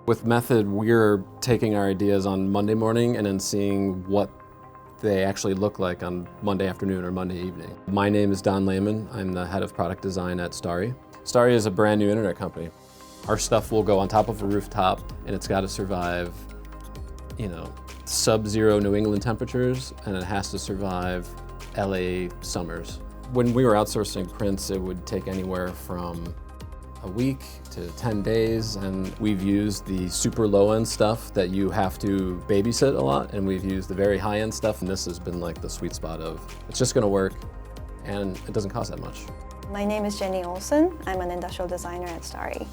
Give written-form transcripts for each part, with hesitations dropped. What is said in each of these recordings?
With Method, we're taking our ideas on Monday morning and then seeing what they actually look like on Monday afternoon or Monday evening. My name is Don Lehman. I'm the head of product design at Starry. Starry is a brand new internet company. Our stuff will go on top of a rooftop, and it's got to survive, sub-zero New England temperatures, and it has to survive LA summers. When we were outsourcing prints, it would take anywhere from a week to 10 days, and we've used the super low-end stuff that you have to babysit a lot, and we've used the very high-end stuff, and this has been like the sweet spot of, it's just gonna work, and it doesn't cost that much. My name is Olsen. I'm an industrial designer at Starry.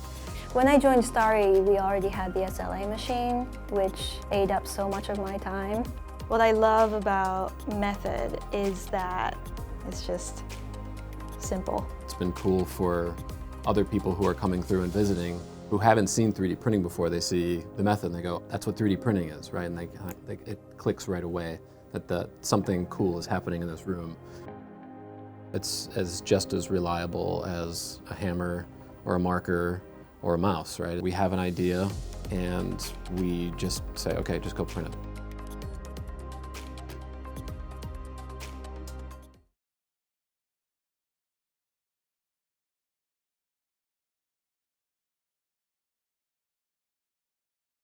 When I joined Starry, we already had the SLA machine, which ate up so much of my time. What I love about Method is that it's just simple. It's been cool for other people who are coming through and visiting who haven't seen 3D printing before. They see the Method and they go, that's what 3D printing is, right? And it clicks right away that something cool is happening in this room. It's just as reliable as a hammer or a marker or a mouse, right? We have an idea and we just say, okay, just go print it.